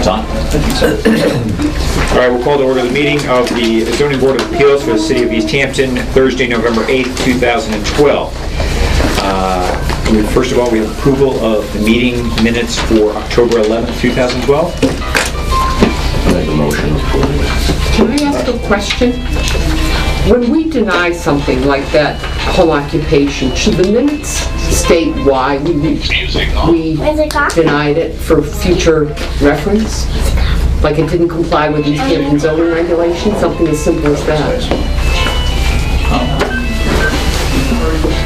It's on. All right, we'll call to order the meeting of the Zoning Board of Appeals for the City of Easthampton, Thursday, November 8th, 2012. First of all, we have approval of the meeting minutes for October 11th, 2012. Make a motion. Can I ask a question? When we deny something like that home occupation, should the minutes state why we denied it for future reference? Like it didn't comply with Easthampton zoning regulations, something as simple as that?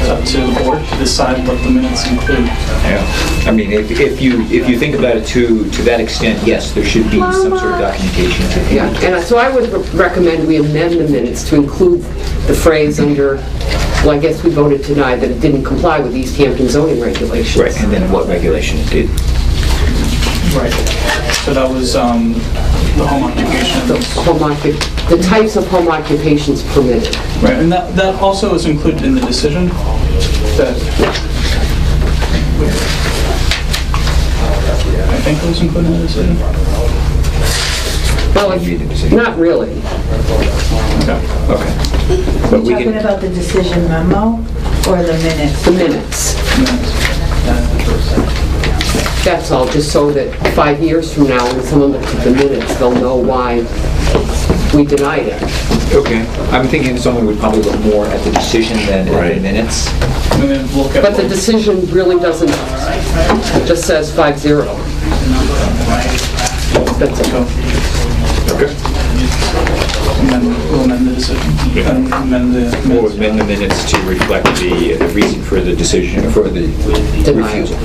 It's up to the board to decide what the minutes include. Yeah. I mean, if you think about it to that extent, yes, there should be some sort of documentation. Yeah, and so I would recommend we amend the minutes to include the phrase under, well, I guess we voted tonight that it didn't comply with Easthampton zoning regulations. Right, and then what regulation it did. Right. So that was the home occupation. The types of home occupations permitted. Right, and that also is included in the decision. That I think it was included in the decision. Well, not really. Okay. Are you talking about the decision memo or the minutes? The minutes. That's all, just so that 5 years from now, when someone looks at the minutes, they'll know why we denied it. Okay. I'm thinking someone would probably look more at the decision than at the minutes. And then look at But the decision really doesn't, it just says 5-0. That's it. Okay. And then we'll amend the decision. Yeah. And amend the minutes. We'll amend the minutes to reflect the reason for the decision, for the Denial. refusal.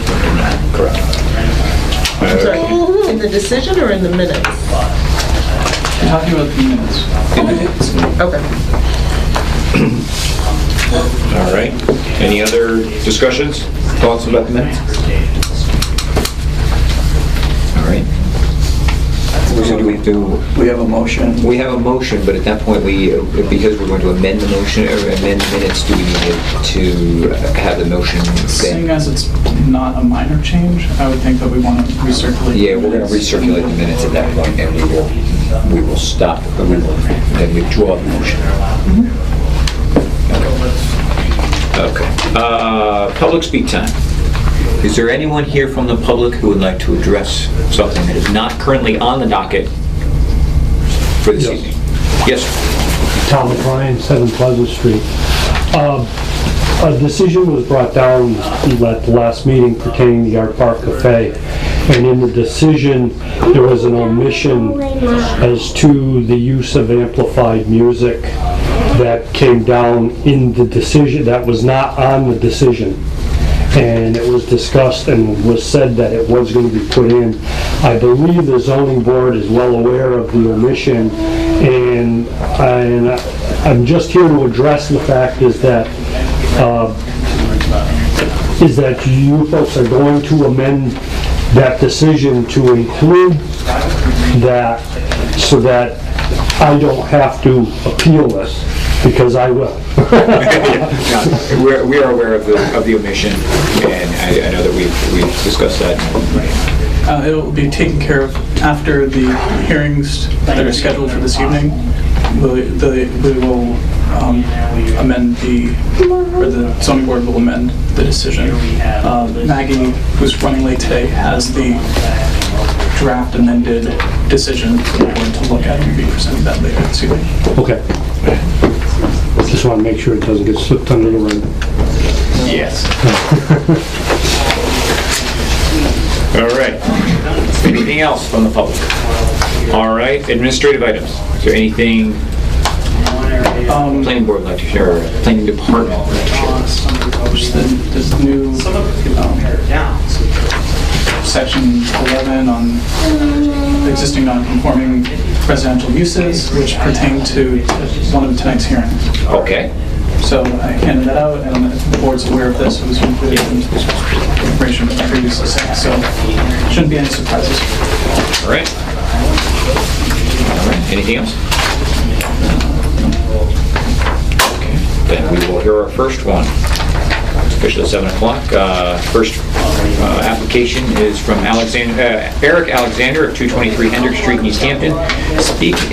Correct. I'm sorry, in the decision or in the minutes? I'm talking about the minutes. Okay. All right. Any other discussions, thoughts about the minutes? All right. So do we do? We have a motion. We have a motion, but at that point, because we're going to amend the motion or amend the minutes, do we need to have the motion? Seeing as it's not a minor change, I would think that we want to recirculate. Yeah, we're going to recirculate the minutes at that point, and we will stop. We will then withdraw the motion. Okay. Public speak time. Is there anyone here from the public who would like to address something that is not currently on the docket for this evening? Yes. Tom O'Brien, 7 Pleasant Street. A decision was brought down at the last meeting pertaining to the Art Park Cafe, and in the decision there was an omission as to the use of amplified music that came down in the decision, that was not on the decision. And it was discussed and was said that it was going to be put in. I believe the zoning board is well aware of the omission, and I'm just here to address the fact is that you folks are going to amend that decision to include that so that I don't have to appeal this, because I will. We are aware of the omission, and I know that we've discussed that. It will be taken care of after the hearings that are scheduled for this evening. We will amend the zoning board will amend the decision. Maggie, who's running late today, has the draft amended decision for the board to look at and be presented that later this evening. Okay. Just want to make sure it doesn't get slipped under the rug. Yes. All right. Anything else from the public? All right. Administrative items. Is there anything planning board would like to share, or planning department would like to share? There's new section 11 on existing non-conforming residential uses, which pertain to one of tonight's hearings. Okay. So I handed that out, and the board's aware of this. It was included in the information previously sent, so shouldn't be any surprises. All right. All right. Anything else? Okay. Then we will hear our first one. officially at 7 o'clock. First application is from Eric Alexander of 223 Hendrick Street in Easthampton,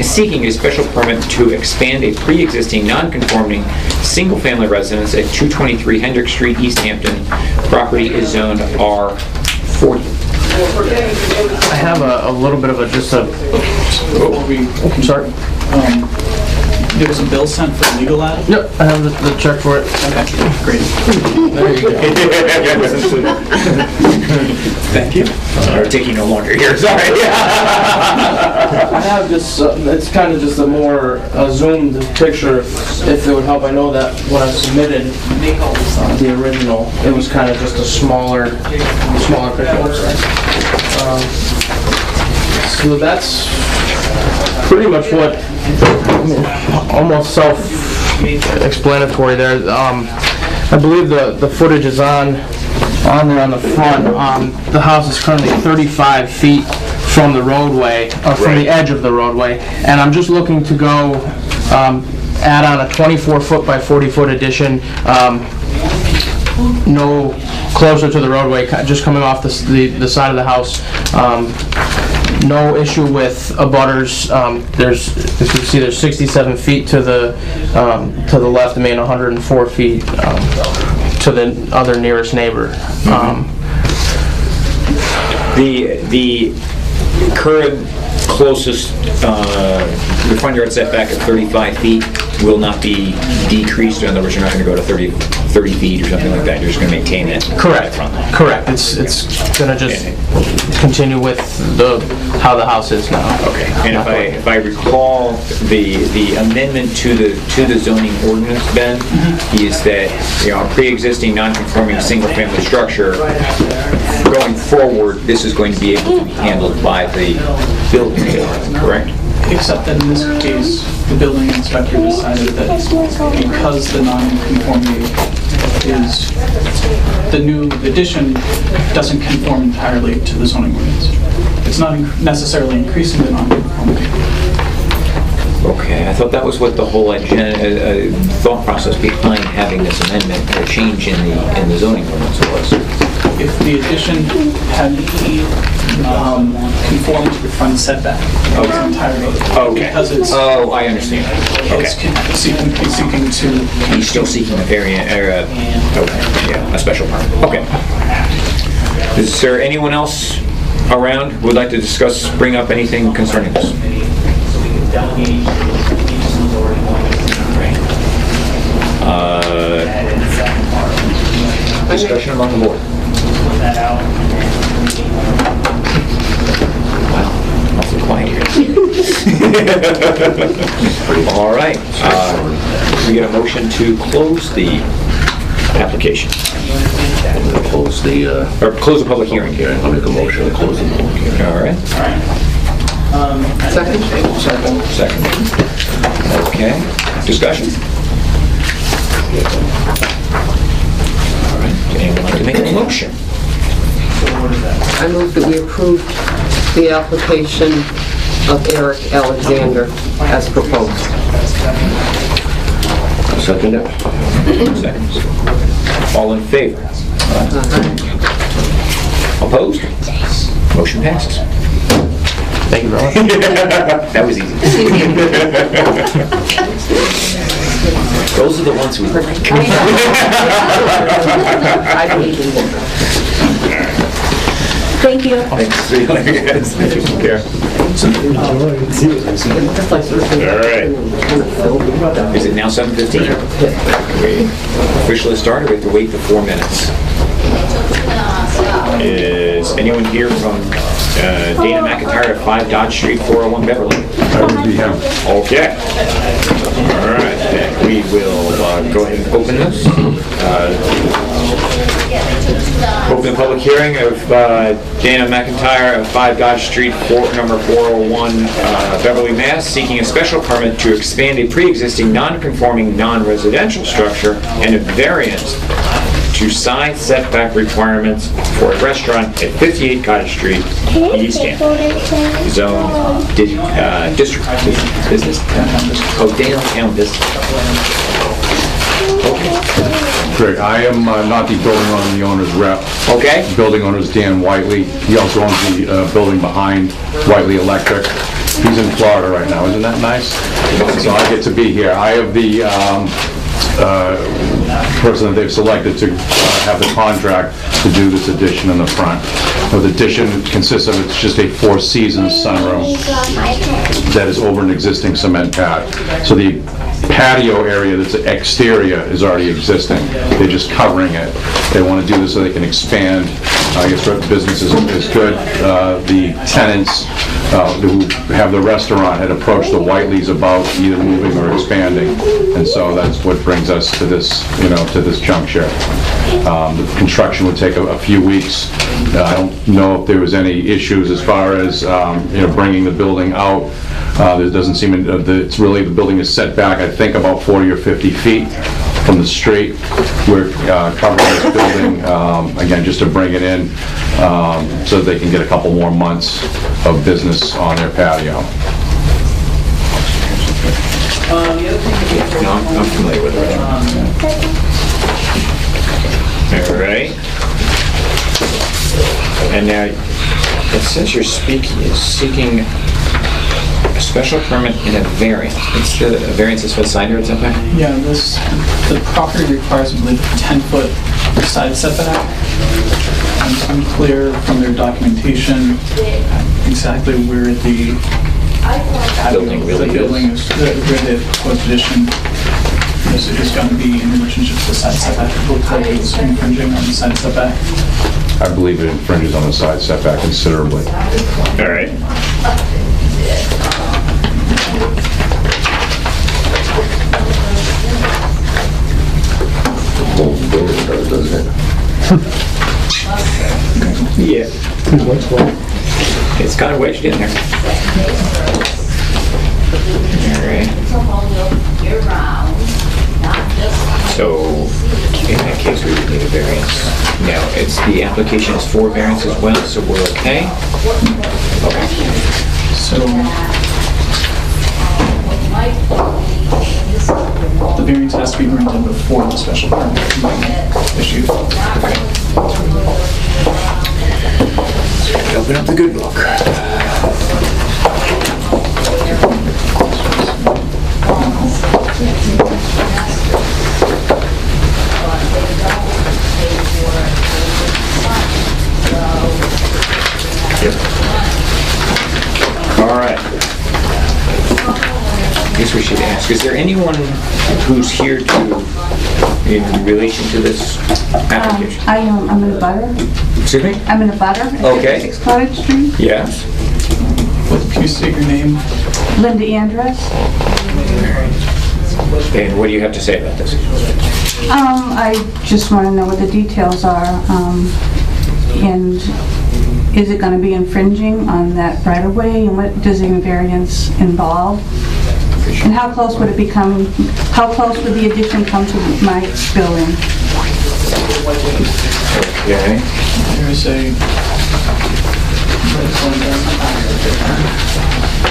seeking a special permit to expand a pre-existing non-conforming single-family residence at 223 Hendrick Street, Easthampton. Property is zoned R40. I have a little bit of a, I'm sorry. There was a bill sent for legal ad? Yep, I have the check for it. Okay, great. There you go. Thank you. We're taking no longer here, sorry. I have this, it's kind of just a more zoomed picture, if it would help. I know that when I submitted the original, it was kind of just a smaller picture. So that's pretty much what, almost self-explanatory there. I believe the footage is on there on the front. The house is currently 35 feet from the roadway, from the edge of the roadway, and I'm just looking to go add on a 24-foot by 40-foot addition, no closer to the roadway, just coming off the side of the house. No issue with abutters. There's, as you can see, there's 67 feet to the left of me and 104 feet to the other nearest neighbor. The current closest, the front yard setback of 35 feet will not be decreased. In other words, you're not going to go to 30 feet or something like that. You're just going to maintain it. Correct. Correct. It's going to just continue with how the house is now. Okay. And if I recall, the amendment to the zoning ordinance, Ben, is that a pre-existing non-conforming single-family structure, going forward, this is going to be able to be handled by the building department, correct? Except that in this case, the building inspector decided that because the non-conformity is, the new addition doesn't conform entirely to the zoning ordinance. It's not necessarily increasing the non-conformity. Okay, I thought that was what the whole thought process behind having this amendment or change in the zoning ordinance was. If the addition had conformed to the front setback, it's entirely. Okay. Because it's. Oh, I understand. It's seeking to. He's still seeking a variant, okay, yeah, a special permit. Okay. Is there anyone else around who would like to bring up anything concerning this? Discussion among the board. Wow, awfully quiet here. All right. We get a motion to close the application. Close the public hearing here. I'll make a motion to close the public hearing. All right. Second? Second. Okay. Discussion? All right. Would anyone like to make a motion? I move that we approve the application of Eric Alexander as proposed. Second it. Seconds. All in favor? Opposed? Motion passes. Thank you very much. That was easy. Those are the ones we like. I don't even know. Thank you. Thanks. See you later, guys. Take care. All right. Is it now 7:15? We officially started. We have to wait for 4 minutes. Is anyone here from Dana McIntyre at 5 Dodge Street, 401 Beverly? That would be him. Okay. All right. Then we will go ahead and open this. Open the public hearing of Dana McIntyre of 5 Dodge Street, number 401, Beverly, Mass., seeking a special permit to expand a pre-existing non-conforming non-residential structure and a variance to side setback requirements for a restaurant at 58 Cottage Street, Easthampton. Zone district business. Oh, Dana Town Business. Great, I am not the building owner, the owner's rep. Okay? The building owner is Dan Whiteley. He also owns the building behind Whiteley Electric. He's in Florida right now, isn't that nice? So I get to be here. I have the person that they've selected to have the contract to do this addition in the front. The addition consists of, it's just a 4-seasons sunroom that is over an existing cement pad. So the patio area that's exterior is already existing. They're just covering it. They want to do this so they can expand. I guess what business is good. The tenants who have the restaurant had approached the Whiteleys about either moving or expanding, and so that's what brings us to this, to this juncture. The construction would take a few weeks. I don't know if there was any issues as far as bringing the building out. There doesn't seem it's really, the building is set back, I think, about 40 or 50 feet from the street. We're covering this building again just to bring it in so that they can get a couple more months of business on their patio. No, I'm familiar with it. All right. And now, it says you're seeking a special permit and a variance. A variance is for the side yard setback? Yeah, the property requires, I believe, a 10-foot side setback. It's unclear from their documentation exactly where the Building really is. where the proposed addition is going to be in relationship to the side setback. It looks like it's infringing on the side setback. I believe it infringes on the side setback considerably. All right. Whole building does, doesn't it? Yeah. It's kind of wedged in there. All right. So, in that case, we would need a variance. Now, the application is for variance as well, so we're okay? Okay. So, the variance has to be granted before the special permit can be issued. Okay. Open up the good book. Yep. All right. I guess we should ask, is there anyone who's here in relation to this application? I'm in a butter. Excuse me? I'm in a butter. at Okay. 56 Cottage Street. Yes. Can you state your name? Linda Andress. And what do you have to say about this? I just want to know what the details are, and is it going to be infringing on that right-of-way, and what does the variance involve? And how close would the addition come to my building? Okay. There's a...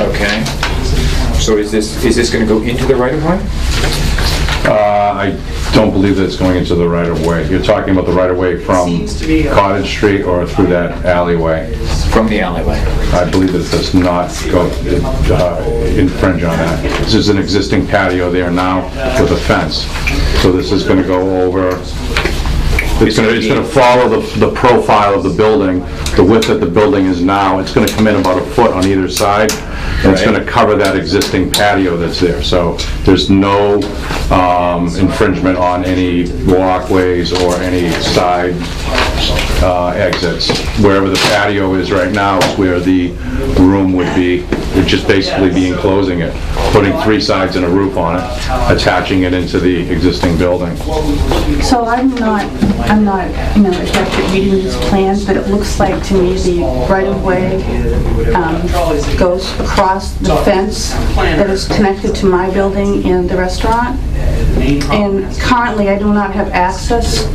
Okay. So is this going to go into the right-of-way? I don't believe that it's going into the right-of-way. You're talking about the right-of-way from Cottage Street or through that alleyway? From the alleyway. I believe it does not go infringe on that. This is an existing patio there now with a fence. So this is going to go over, it's going to follow the profile of the building, the width that the building is now. It's going to come in about a foot on either side, and it's going to cover that existing patio that's there. So there's no infringement on any walkways or any side exits. Wherever the patio is right now is where the room would be. It'd just basically be enclosing it, putting 3 sides and a roof on it, attaching it into the existing building. So I'm not exactly reading these plans, but it looks like to me the right-of-way goes across the fence that is connected to my building and the restaurant. And currently, I do not have access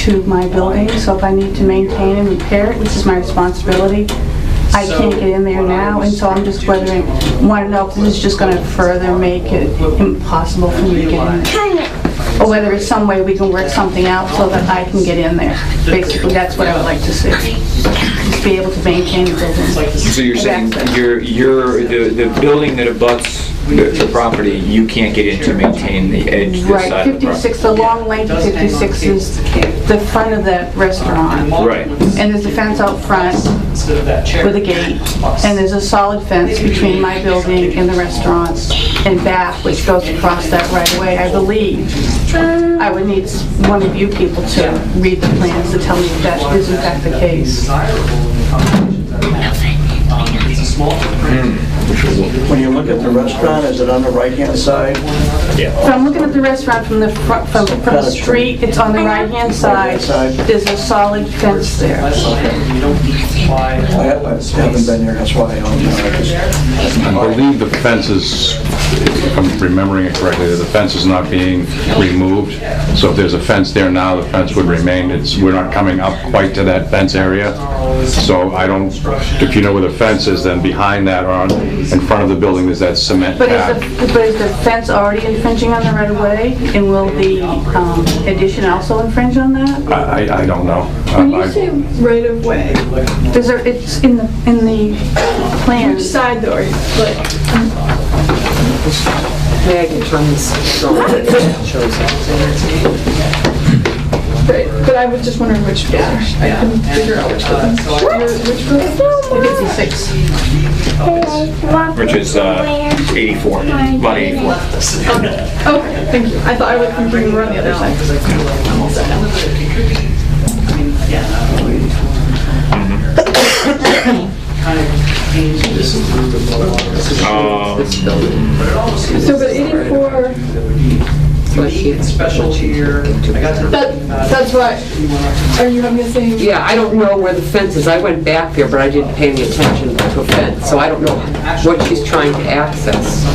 to my building, so if I need to maintain and repair it, which is my responsibility, I can't get in there now, and so I'm just want to know if this is just going to further make it impossible for me to get in there. or whether it's some way we can work something out so that I can get in there. Basically, that's what I would like to see. Just be able to maintain the building. So you're saying the building that abuts the property, you can't get in to maintain the edge this Right, side of the property? 56, the long length of 56 is the front of that restaurant. Right. And there's a fence out front with a gate, and there's a solid fence between my building and the restaurant and back, which goes across that right away. I believe I would need one of you people to read the plans to tell me if that is in fact the case. When you look at the restaurant, is it on the right-hand side? So I'm looking at the restaurant from the front, from the street, it's on the right-hand side. There's a solid fence there. I haven't been here, that's why I don't know. I believe the fence is, if I'm remembering it correctly, the fence is not being removed. So if there's a fence there now, the fence would remain. We're not coming up quite to that fence area. So I don't, if you know where the fence is, then behind that or in front of the building is that cement pad. But is the fence already infringing on the right-of-way? And will the addition also infringe on that? I don't know. When you say right of way, It's in the plan. which side though? Are you, like, May I can turn this drawing that shows it. but I was just wondering which building. I couldn't figure out which building. Which building? 56. Which is 84, about 84. Okay, thank you. I thought I would bring you on the other side. So, but 84. That's what. Are you having the same? Yeah, I don't know where the fence is. I went back there, but I didn't pay any attention to a fence, so I don't know what she's trying to access.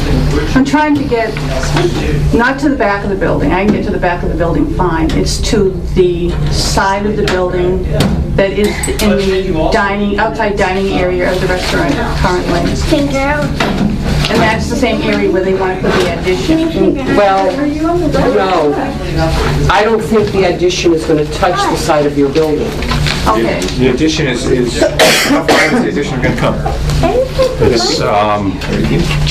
I'm trying to get, not to the back of the building, I can get to the back of the building fine. It's to the side of the building that is in the dining, outside dining area of the restaurant currently. And that's the same area where they want to put the addition. Well, no. I don't think the addition is going to touch the side of your building. Okay. The addition is how far is the addition going to come? It's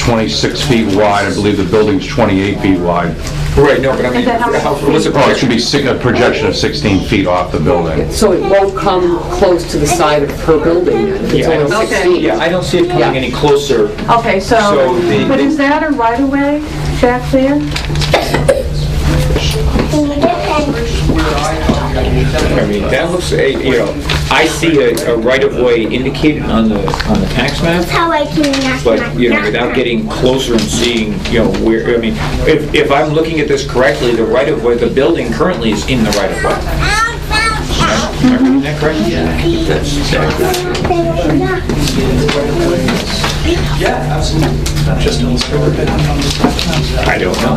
26 feet wide. I believe the building's 28 feet wide. Right, no, but I mean, Is that how much? what's the Oh, it should be a projection of 16 feet off the building. So it won't come close to the side of her building then, if it's Yeah, I only don't 16. yeah, I don't see it coming any closer. Okay, so, but is that a right-of-way back there? I mean, that looks, I see a right-of-way indicated on the tax map, but, without getting closer and seeing, where, I mean, if I'm looking at this correctly, the right-of-way, the building currently is in the right-of-way. Am I reading that correctly? Yeah. That's exactly. Yeah, absolutely. Just illustrate a bit on the tax maps. I don't know.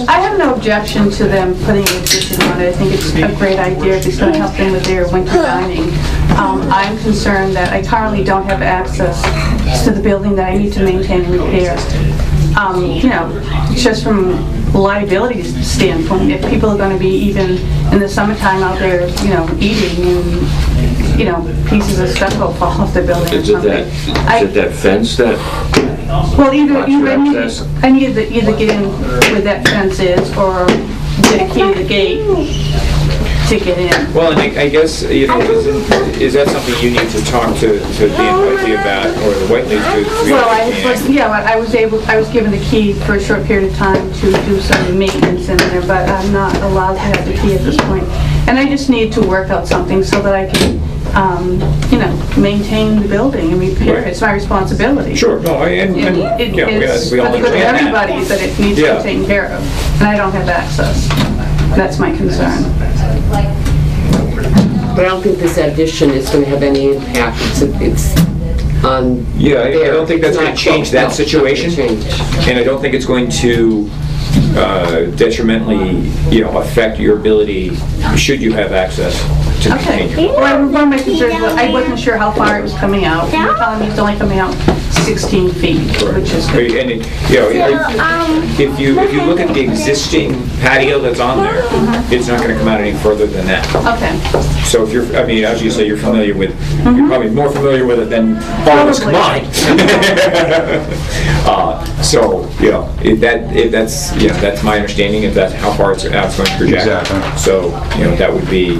I have no objection to them putting an addition on it. I think it's a great idea if it's going to help them with their winter dining. I'm concerned that I currently don't have access to the building that I need to maintain and repair. Just from a liability standpoint, if people are going to be even in the summertime out there, eating and, pieces of stucco fall off the building or something. Is it that fence that? Well, I need to either get in where that fence is or get a key to the gate to get in. Well, and I guess, is that something you need to talk to Dan Whiteley about, or the Whiteleys to? Well, I was given the key for a short period of time to do some maintenance in there, but I'm not allowed to have the key at this point. And I just need to work out something so that I can, maintain the building and repair it. It's my responsibility. Sure, no, It's we all for the good of understand everybody that it needs to be taken care of, and I don't have access. That's my concern. But I don't think this addition is going to have any impact. It's on. Yeah, I don't think that's going to change that situation, change. and I don't think it's going to detrimentally, affect your ability should you have access to Okay. maintain your... Well, one of my concerns was I wasn't sure how far it was coming out. You're telling me it's only coming out 16 feet, which is good. And, if you look at the existing patio that's on there, it's not going to come out any further than that. Okay. So if you're, as you say, you're familiar with, you're probably more familiar with it than all of us combined. So, if that's my understanding, if that's how far it's going to project. Exactly. So, that would be,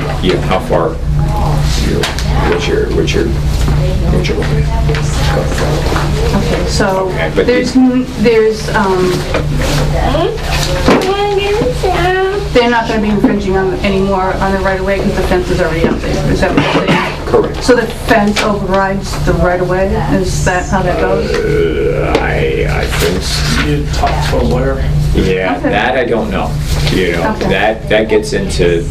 how far, what you're looking at. Okay, so Okay, but there's, they're not going to be infringing on anymore on the right of way because the fence is already up there. Is that what you're saying? Correct. So the fence overrides the right of way? Is that how that goes? I think, You talk to a lawyer. yeah, Okay. that I don't know. Okay. That gets into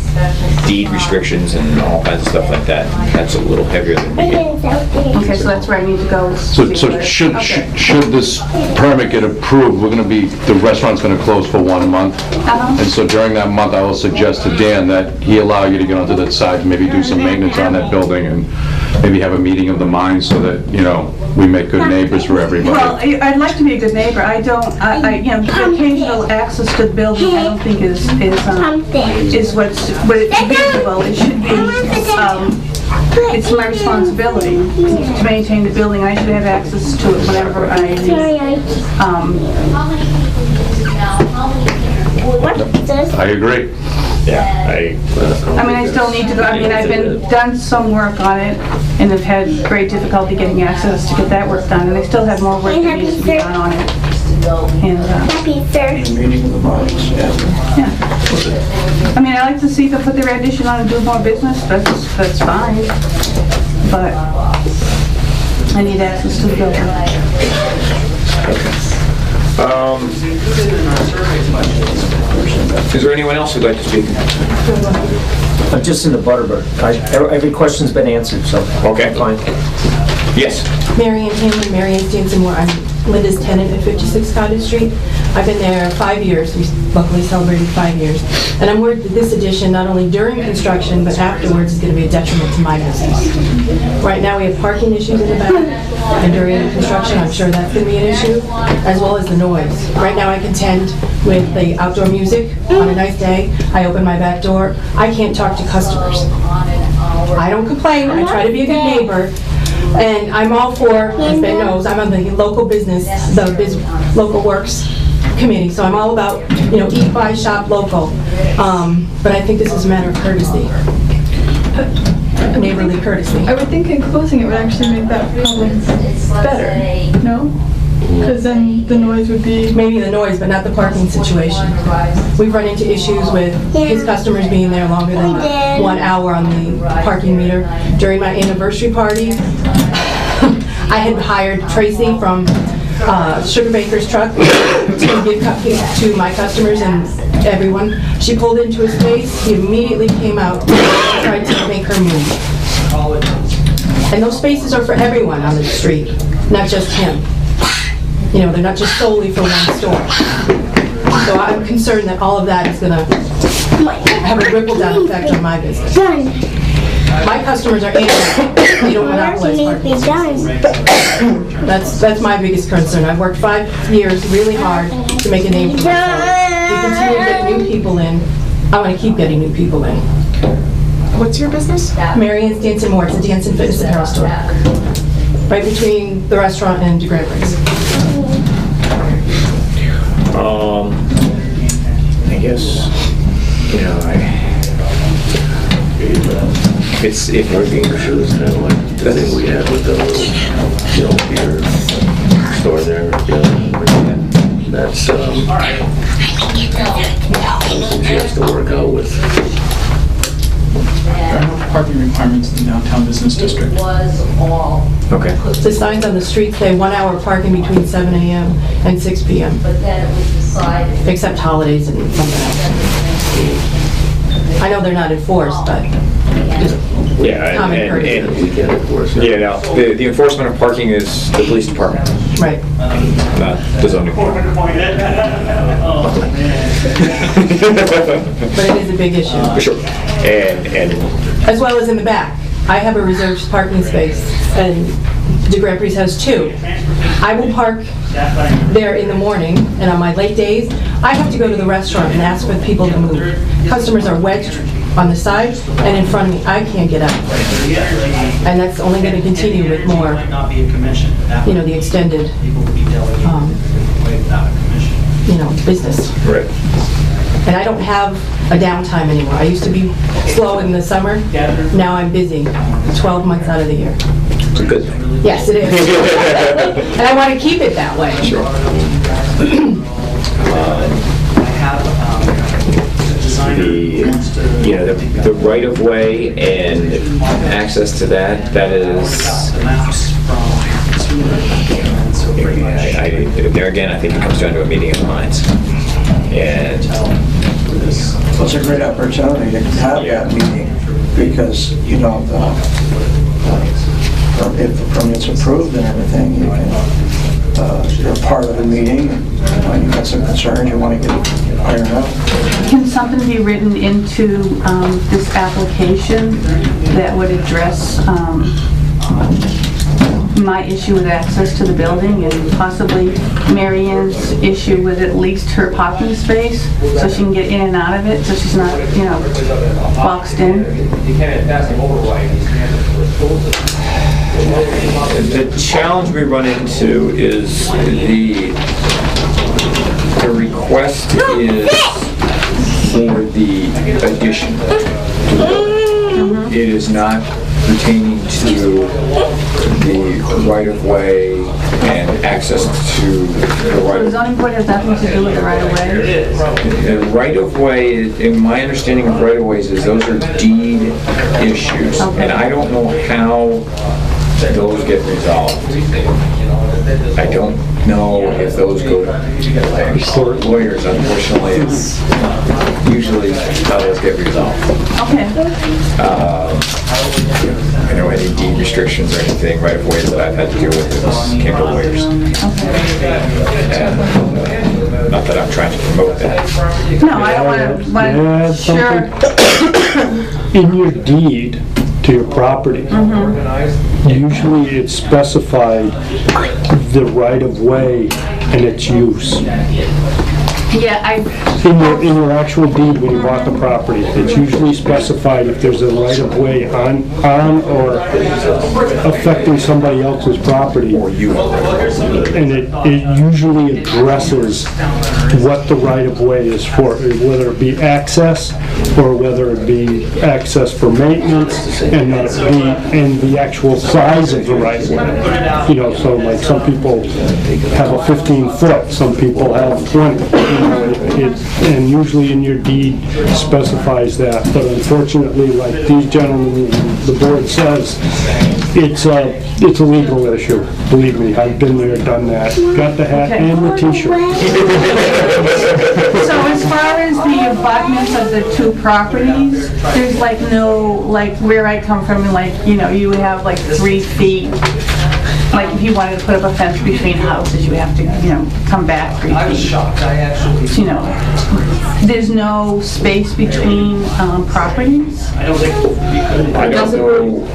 deed restrictions and all kinds of stuff like that. That's a little heavier than me. Okay, so that's where I need to go. So should this permit get approved, the restaurant's gonna close for 1 month. And so during that month, I will suggest to Dan that he allow you to get onto that side, maybe do some maintenance on that building and maybe have a meeting of the minds so that, we make good neighbors for Well, everybody. I'd like to be a good neighbor. I don't, the occasional access to the building, I don't think is what's reasonable. It should be, it's my responsibility to maintain the building. I should have access to it whenever I need. I agree. I still need to go, I've done some work on it and have had great difficulty getting access to get that work done, and I still have more work that needs to be done on it. And, Meeting of the minds, yeah. I like to see them put their addition on and do more business, that's fine. But I need access to the building. Is there anyone else who'd like to speak? I'm just in the Butterbur. Every question's been answered, so. Okay. Fine. Yes. Marianne Taylor, Marianne Stanson-Moore. I'm Linda's tenant at 56 Cottage Street. I've been there 5 years. We luckily celebrated 5 years. And I'm worried that this addition, not only during construction, but afterwards, is going to be a detriment to my business. Right now, we have parking issues in the back, and during construction, I'm sure that's going to be an issue, as well as the noise. Right now, I contend with the outdoor music. On a nice day, I open my back door. I can't talk to customers. I don't complain. I try to be a good neighbor. And I'm all for, as Ben knows, I'm on the local business, local works committee, so I'm all about, eat, buy, shop local. But I think this is a matter of courtesy, neighborly courtesy. I would think enclosing it would actually make that problem better, no? Because then the noise would be... Maybe the noise, but not the parking situation. We've run into issues with his customers being there longer than 1 hour on the parking meter. During my anniversary party, I had hired Tracy from Sugar Baker's truck to give cupcakes to my customers and everyone. She pulled into his space, he immediately came out and tried to make her move. And those spaces are for everyone on the street, not just him. They're not just solely for one store. So I'm concerned that all of that is going to have a ripple-down effect on my business. My customers are animals. They don't monopolize parking. That's my biggest concern. I've worked 5 years really hard to make a name for myself. We continue to get new people in. I want to keep getting new people in. What's your business? Marianne Stanson-Moore. It's a dance and fitness apparel store. Right between the restaurant and DeGravery's. I guess, if we're being It's kind of like the thing we had with the beer store there. That's she has to work out with. There are no parking requirements in the downtown business district. Okay. The signs on the street say 1 hour parking between 7 a.m. and 6 p.m. Except holidays and something else. I know they're not enforced, but just common courtesy. We can't enforce it. The enforcement of parking is the police department, Right. not the zoning department. But it is a big issue. For sure. And As well as in the back. I have a reserved parking space, and De Grand Prix has 2. I will park there in the morning, and on my late days, I have to go to the restaurant and ask for people to move. Customers are wedged on the side and in front of me. I can't get out. And that's only going to continue with more, the extended, business. Right. And I don't have a downtime anymore. I used to be slow in the summer. Now I'm busy 12 months out of the year. It's a good thing. Yes, it is. And I want to keep it that way. Sure. The right-of-way and access to that is, there again, I think it comes down to a meeting of the minds. And It's a great opportunity to have that meeting, because, if the permit's approved and everything, you can, you're part of the meeting, and you've got some concerns you want to get ironed out. Can something be written into this application that would address my issue with access to the building and possibly Mary Ann's issue with at least her parking space, so she can get in and out of it, so she's not, boxed in? the challenge we run into is the request is for the addition to the building. It is not pertaining to the right-of-way and access to the The right-of-way. zoning board has nothing to do with the right-of-way? The right-of-way, in my understanding of right-of-ways, is those are deed issues, and I don't know how those get resolved. I don't know if those go to lawyers, unfortunately. It's usually how those get resolved. Okay. I know any deed restrictions or anything right of ways that I've had to deal with came to lawyers. And not that I'm trying to promote that. No, I don't want to, sure. In your deed to your property, usually it's specified the right-of-way and its use. Yeah, In your actual deed when you bought the property, it's usually specified if there's a right-of-way on or affecting somebody else's property. Or you. And it usually addresses what the right-of-way is for, whether it be access or whether it be access for maintenance and the actual size of the right-of-way. So like some people have a 15-foot, some people have 20. And usually in your deed specifies that, but unfortunately, like these gentlemen, the board says, it's a legal issue. Believe me, I've been there, done that, got the hat and the t-shirt. so as far as the abutments of the two properties, there's like no, like where I come from, like, you would have like 3 feet. Like if you wanted to put up a fence between houses, you have to, come back 3 feet. There's no space between properties? I don't know,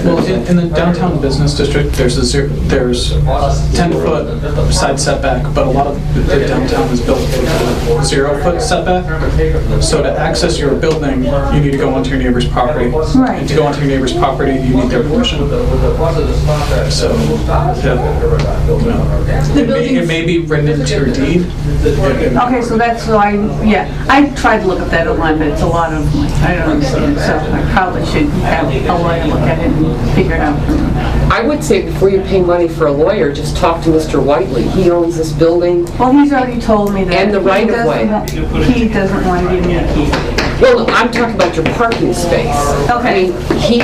Well, in the downtown business district, there's 10-foot side setback, but a lot of the downtown is built with a 0-foot setback. So to access your building, you need to go onto your neighbor's property. Right. And to go onto your neighbor's property, you need their permission. So, it may be written into your deed. Okay, so that's why, I tried to look at that online, but it's a lot of, I don't understand, so I probably should have a lawyer look at it and figure it out. I would say before you pay money for a lawyer, just talk to Mr. Whiteley. He owns this building. Well, he's already told me that. And the right of way. He doesn't want to give me a key. Well, I'm talking about your parking space. Okay. He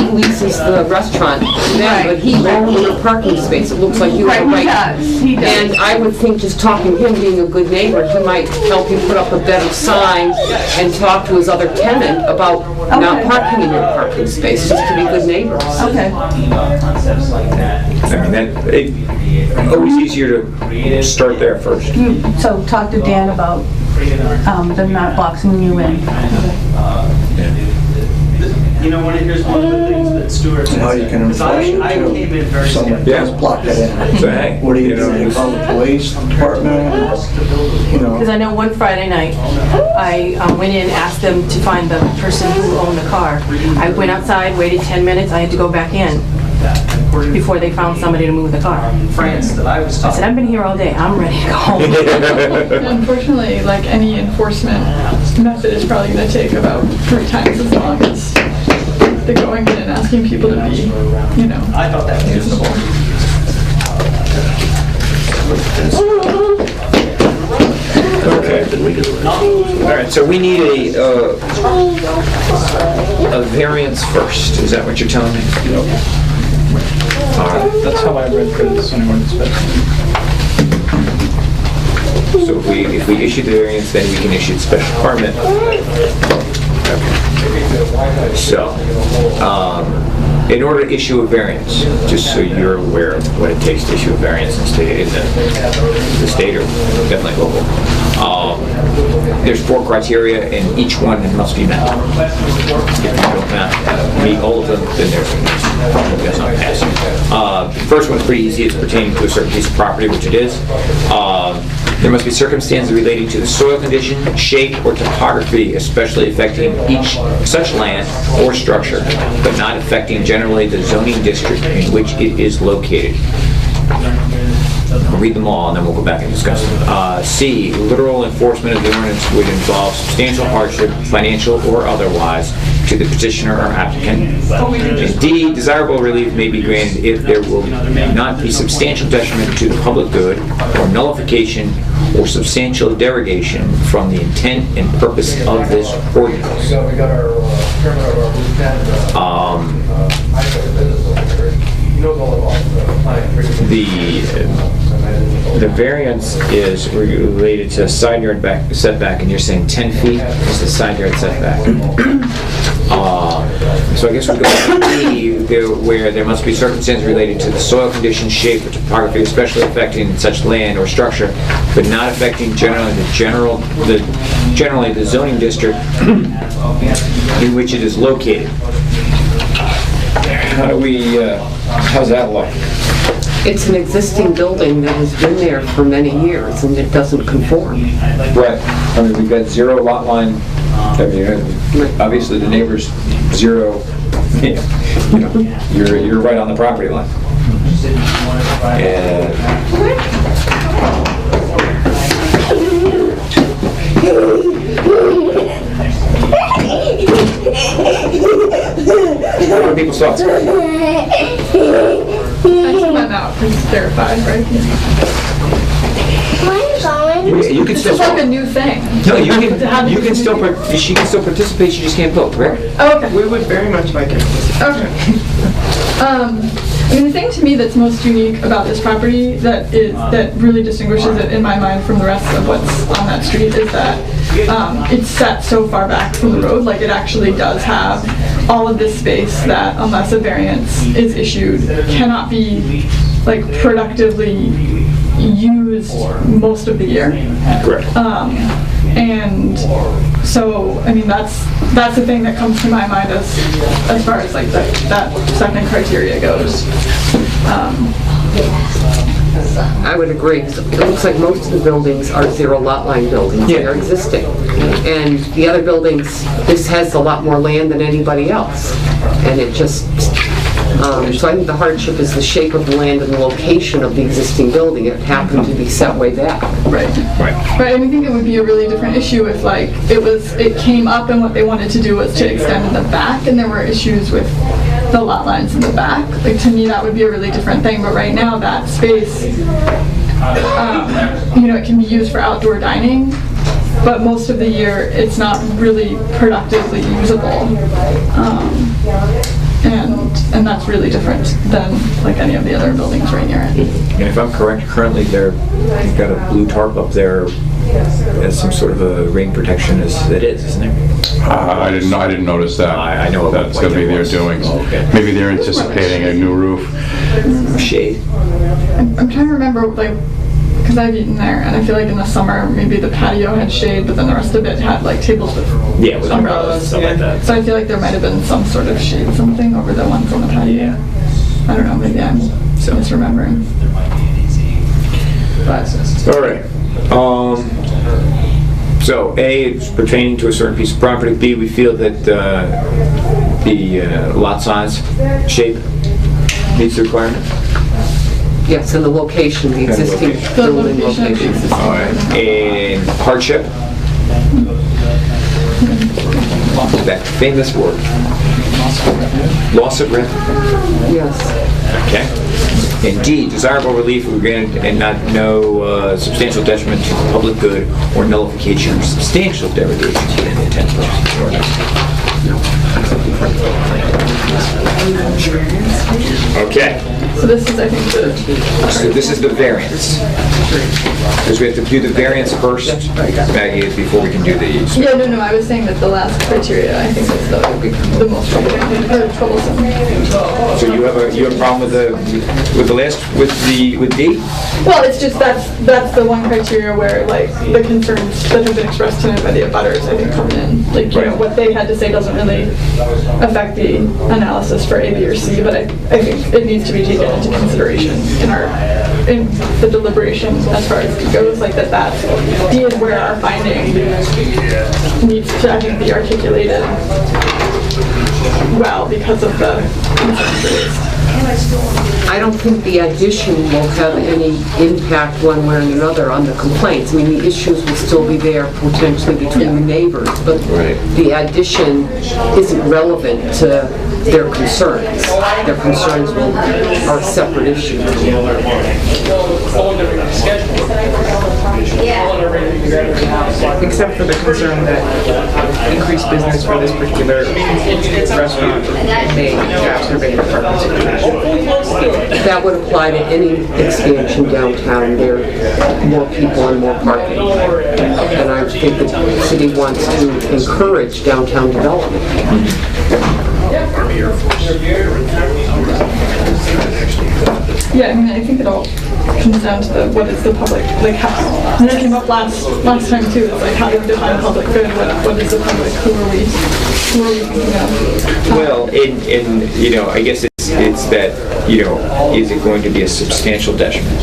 leases the restaurant then, but he owns your parking space. It looks like you have a right. He does. And I would think just talking to him, being a good neighbor, he might help you put up a better sign and talk to his other tenant about not parking in your parking space, just to be good neighbors. Okay. It's always easier to start there first. So talk to Dan about they're not boxing you in. You know, here's one of the things that Stuart said. How you can enforce it too. If someone does block it in. So, hey, What do you do? You call the police department? You know? Because I know one Friday night, I went in, asked them to find the person who owned the car. I went outside, waited 10 minutes, I had to go back in before they found somebody to move the car. France that I was I said, I've been here all day, I'm ready to go home. Unfortunately, like any enforcement method is probably going to take about 3 times as long as the going in and asking people to be, you know, I thought that was reasonable. Okay. All right, so we need a variance first. Is that what you're telling me? All right. That's how I read the zoning ordinance. So if we issue the variance, then we can issue the special permit. Okay. So, in order to issue a variance, just so you're aware of what it takes to issue a variance in the state or definitely local, there's 4 criteria and each one must be met. If you don't meet all of them, then that's not passing. The first one's pretty easy. It's pertaining to a certain piece of property, which it is. There must be circumstances relating to the soil condition, shape, or topography, especially affecting each such land or structure, but not affecting generally the zoning district in which it is located. I'll read them all and then we'll go back and discuss them. C, literal enforcement of the ordinance would involve substantial hardship, financial or otherwise, to the petitioner or applicant. And D, desirable relief may be granted if there will not be substantial detriment to the public good or nullification or substantial derogation from the intent and purpose of this ordinance. The variance is related to side yard setback, and you're saying 10 feet is the side yard setback. So I guess we go to D, where there must be circumstances related to the soil condition, shape, or topography, especially affecting such land or structure, but not affecting generally the zoning district in which it is located. How's that look? It's an existing building that has been there for many years and it doesn't conform. Right. I mean, we've got 0 lot line. I mean, obviously the neighbor's 0. You know, you're right on the property line. And what are people's thoughts? I took that out because it's verified, right? You can still. It's like a new thing. No, you can still. She can still participate. She just can't vote, correct? Oh, okay. We would very much like it. Okay. I mean, the thing to me that's most unique about this property that really distinguishes it in my mind from the rest of what's on that street is that it's set so far back from the road. Like, it actually does have all of this space that, unless a variance is issued, cannot be like productively used most of the year. Correct. And so, I mean, that's the thing that comes to my mind as far as like that second criteria goes. I would agree. It looks like most of the buildings are 0 lot line buildings. Yeah. They're existing. And the other buildings, this has a lot more land than anybody else. And it just, so I think the hardship is the shape of the land and the location of the existing building. It happened to be set way back. Right. Right, and I think it would be a really different issue if like it came up and what they wanted to do was to extend in the back and there were issues with the lot lines in the back. Like, to me, that would be a really different thing, but right now that space, you know, it can be used for outdoor dining, but most of the year it's not really productively usable. And that's really different than like any of the other buildings right near it. And if I'm correct, currently they've got a blue tarp up there as some sort of a rain protection isn't there? I didn't notice that. I know that's going to be their doings. Oh, okay. Maybe they're anticipating a new roof. Shade. I'm trying to remember, like, because I've eaten there, and I feel like in the summer, maybe the patio had shade, but then the rest of it had like tables with with umbrellas and stuff like that. So I feel like there might have been some sort of shade something over the ones on the patio. I don't know, maybe I'm misremembering. But, All right. So A, it's pertaining to a certain piece of property. B, we feel that the lot size, shape meets the requirement. Yes, and the location, the existing building location. All right. And hardship. That famous word. Loss of revenue. Yes. Okay. And D, desirable relief we grant and not no substantial detriment to the public good or nullification or substantial derogation to the intent of the ordinance. Okay. so this is, I think, So this is the variance. Because we have to do the variance first, Maggie, before we can do the... yeah, no, I was saying that the last criteria, I think that's the most troublesome. So you have a problem with with D? Well, it's just that's the one criteria where like the concerns that have been expressed to me by the abutters, I think, come in. Like, you know, what they had to say doesn't really affect the analysis for A, B, or C, but I think it needs to be taken into consideration in the deliberation as far as it goes, like that D is where our finding needs to, I think, be articulated well because of the concerns raised. I don't think the addition will have any impact one way or another on the complaints. I mean, the issues will still be there potentially between the neighbors, but the addition isn't relevant to their concerns. Their concerns are a separate issue. Except for the concern that increased business for this particular restaurant may exacerbate the parking situation. That would apply to any expansion downtown. There are more people and more parking. And I think the city wants to encourage downtown development. Yeah, I mean, I think it all comes down to what is the public, like how, and it came up last time too, it's like how do we define public good, what is the public, who are we thinking of? Well, and you know, I guess it's that, you know, is it going to be a substantial detriment?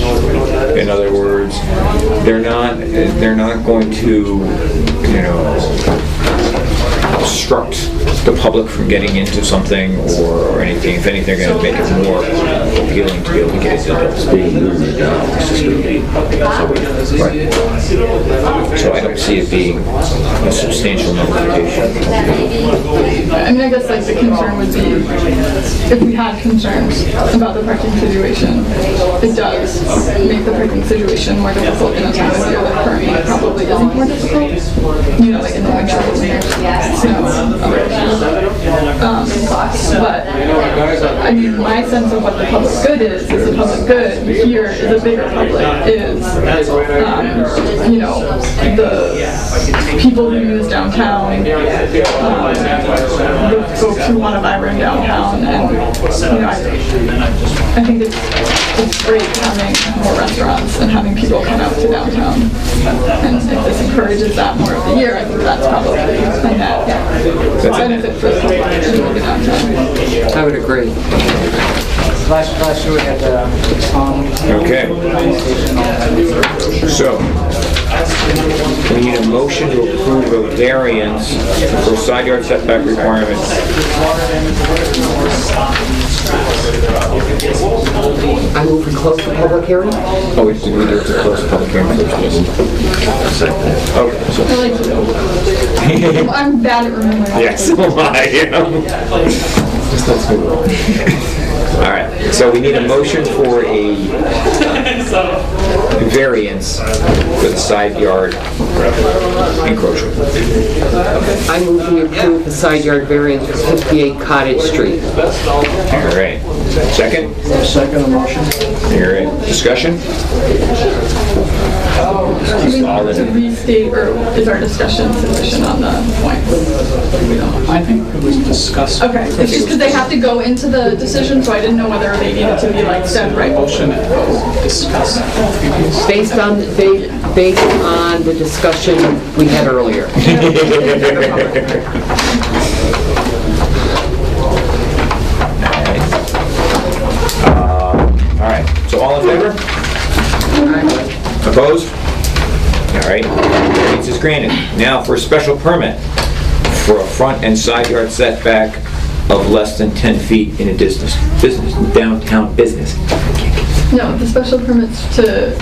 In other words, they're not going to, you know, obstruct the public from getting into something or anything. If anything, they're going to make it more appealing to be able to get into it. Right. So I don't see it being a substantial notification. I mean, I guess like the concern would be if we had concerns about the parking situation, it does make the parking situation more difficult in a time of year that currently probably isn't more difficult. You know, like in the winter when there's snow, other issues. But I mean, my sense of what the public good is the public good here is a bigger public, is you know, the people who use downtown, the folks who want a vibrant downtown, and you know, I think it's great having more restaurants and having people come out to downtown, and if this encourages that more of the year, I think that's probably a net benefit for the public to move downtown. I would agree. Last year we had Okay. So, we need a motion to approve a variance for side yard setback requirements. I move to close the public hearing. Oh, we have to close the public hearing first. Okay. So. I'm bad at remembering. Yes, Just let's move on. All right, so we need a motion for a variance for the side yard encroachment. I move we approve the side yard variance for 58 Cottage Street. All right. Second? Second motion. All right. Discussion? To restate, or is our discussion sufficient on the points? We don't. I think it was discussed. Okay, it's just because they have to go into the decision, so I didn't know whether they needed to be like said right. Motion discussed. Based on the discussion we had earlier. All right, so all in favor? Opposed? All right, variance is granted. Now for a special permit for a front and side yard setback of less than 10 feet in a downtown business. No, the special permits for the.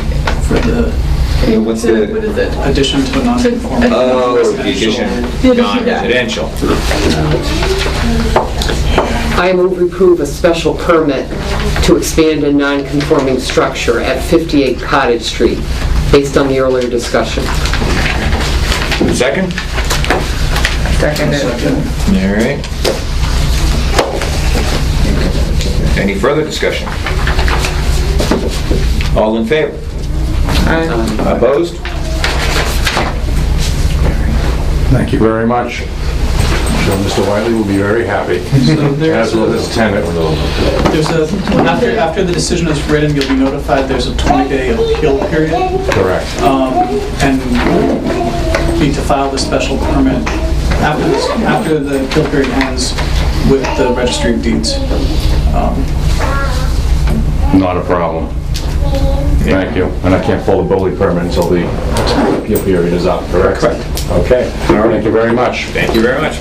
What's what is it? Addition to a non-conforming. Oh, the addition, non-residential. I move we approve a special permit to expand a non-conforming structure at 58 Cottage Street, based on the earlier discussion. Second? Seconded. All right. Any further discussion? All in favor? Opposed? Thank you very much. Sure Mr. Wiley will be very happy, as will his tenant. There's after the decision is written, you'll be notified there's a 20-day appeal period. Correct. And need to file the special permit after the appeal period ends with the registry of deeds. Not a problem. Thank you. And I can't pull the building permit until the appeal period is up, correct? Correct. Okay. All right. Thank you very much. Thank you very much.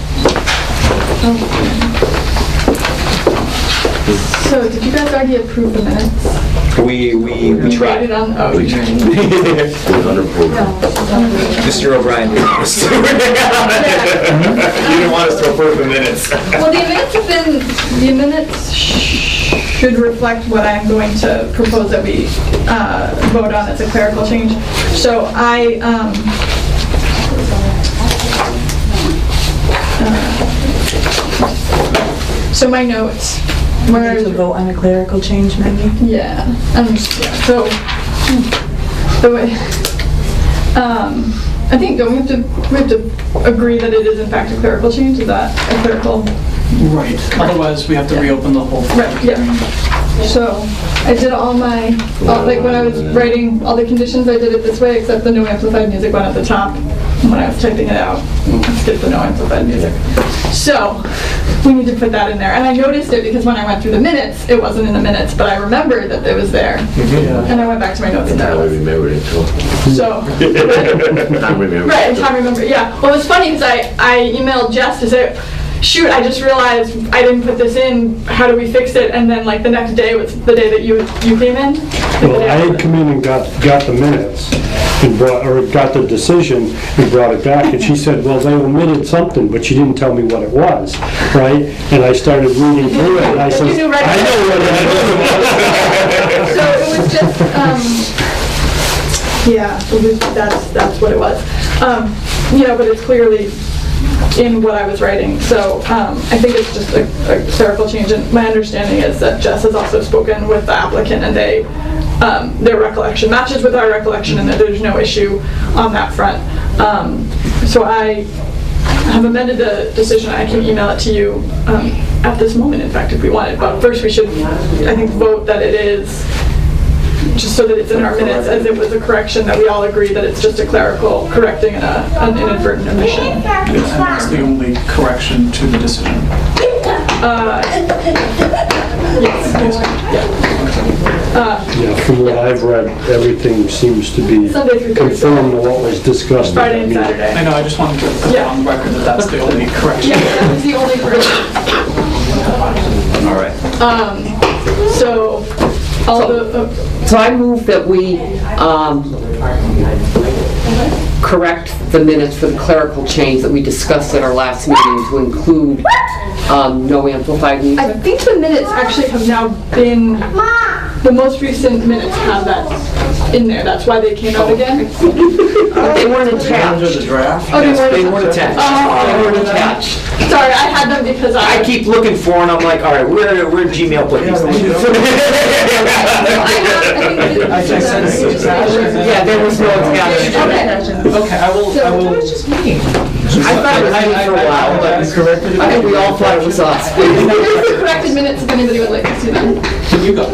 So, did you guys already approve the minutes? We tried. Voted on? Oh, you tried. Mr. O'Brien didn't want us to. You didn't want us to approve the minutes. Well, the minutes should reflect what I'm going to propose that we vote on as a clerical change. So so my notes. Where to vote on a clerical change, maybe? Yeah. So the way. I think we have to agree that it is in fact a clerical change. Is that a clerical? Right. Otherwise, we have to reopen the whole thing. Right. Yeah. So I did all my like when I was writing all the conditions, I did it this way, except the no amplified music one at the top. And when I was typing it out, I skipped the no amplified music. So we need to put that in there. And I noticed it because when I went through the minutes, it wasn't in the minutes, but I remembered that it was there. And I went back to my notes and there. I remember it too. So Time remember. right, time remember. Yeah. Well, it was funny because I emailed Jess to say, shoot, I just realized I didn't put this in. How do we fix it? And then like the next day was the day that you came in. Well, I had come in and got the minutes and got the decision and brought it back, and she said, well, they omitted something, but she didn't tell me what it was, right? And I started reading through it, and I said, I know what it is. So it was just, yeah, that's what it was. But it's clearly in what I was writing. So I think it's just a clerical change. And my understanding is that Jess has also spoken with the applicant, and their recollection matches with our recollection, and that there's no issue on that front. So I have amended the decision. I can email it to you at this moment, in fact, if we wanted. But first we should, I think, vote that it is, just so that it's in our minutes, as it was a correction, that we all agree that it's just a clerical correcting an inadvertent omission. And that's the only correction to the decision. Yes. Yeah, from what I've read, everything seems to be confirmed to what was discussed. Friday and Saturday. I know, I just wanted to put on the record that that's the only correction. Yeah, that was the only correction. All right. So I move that we correct the minutes for the clerical change that we discussed at our last meeting to include no amplified music. I think the minutes actually have now been, the most recent minutes have that in there. That's why they came out again. But they weren't attached. Under the draft? Oh, They weren't attached. They weren't attached. Sorry, I had them because I keep looking for, and I'm like, all right, where Gmail put these things? Yeah, there was no attachment. Okay, I will. I thought it was me for a while, but I think we all thought it was us. Here's the corrected minutes if anybody would like to see them. You go.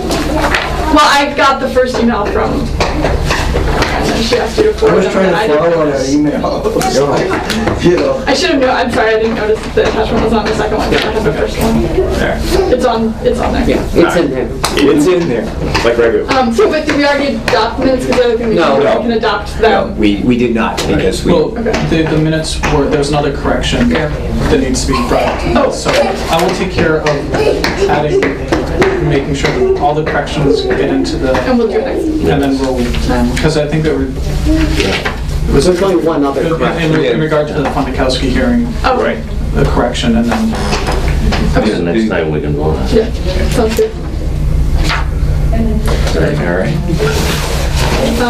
Well, I got the first email from, and then she asked you to I forward was them. trying and I to didn't- follow that email. You know. I should have known, I'm sorry, I didn't notice the attachment was on the second one, but I had the first one. It's on there. Yeah, it's in there. It's in there, like regular. So, but did we already adopt minutes? Because the other thing we No. can, we can adopt them. We did not, because we, Well, the minutes were, there's another correction that needs to be brought. Oh. So I will take care of adding, making sure that all the corrections get into the, And we'll do it next. and then we'll, because I think there were, There's only one other correction. in regard to the Fundakowski hearing, Oh, right. the correction, and then, Maybe the next time we can vote on it. Yeah, sounds good. All right.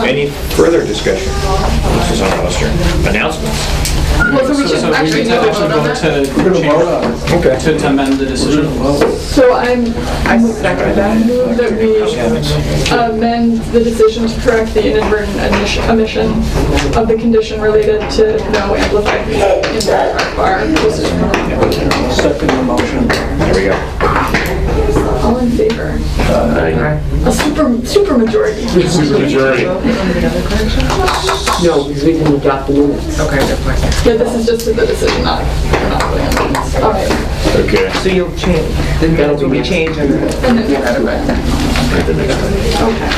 Any further discussion? This is on our turn. Announcements? Well, so we should actually need to actually vote to change, to amend the decision. So I move that we amend the decision to correct the inadvertent omission of the condition related to no amplified music in the bar. Second the motion. There we go. All in favor? Aye. A super majority. Super majority. No, because we didn't adopt the minutes. Okay, good point. Yeah, this is just the decision, not putting on the minutes. All right. Okay. So you'll change, the minutes will be changed and then And then, get out of it. okay.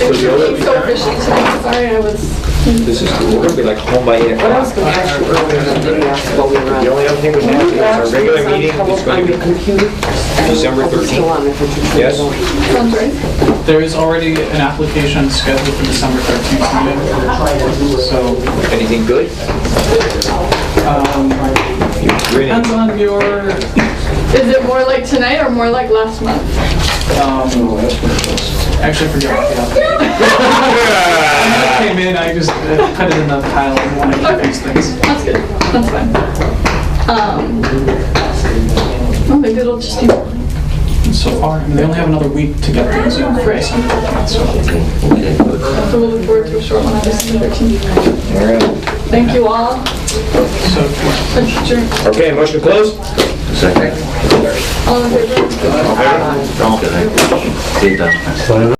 It's so fishy tonight. Sorry, I was. This is, we're gonna be like home by 8 What I was o'clock. going to ask you earlier, and I didn't ask while we were on. The only other thing we have is our regular meeting is On going to your be computer? December Oh, it's still 13th. on, I thought you turned Yes. it on. Sounds right. There is already an application scheduled for December 13th meeting, so, Anything good? depends on your, Is it more like tonight or more like last month? actually forget what the application. When it came in, I just put it in the pile and wanted to keep these things. That's good. That's fine. Well, maybe it'll just do. So far, I mean, they only have another week to get things in. Right. So, So we'll look forward to a short one on December 13th. All right. Thank you all. so Adjourn. Okay, motion to close? Second. All in favor? Good. Done.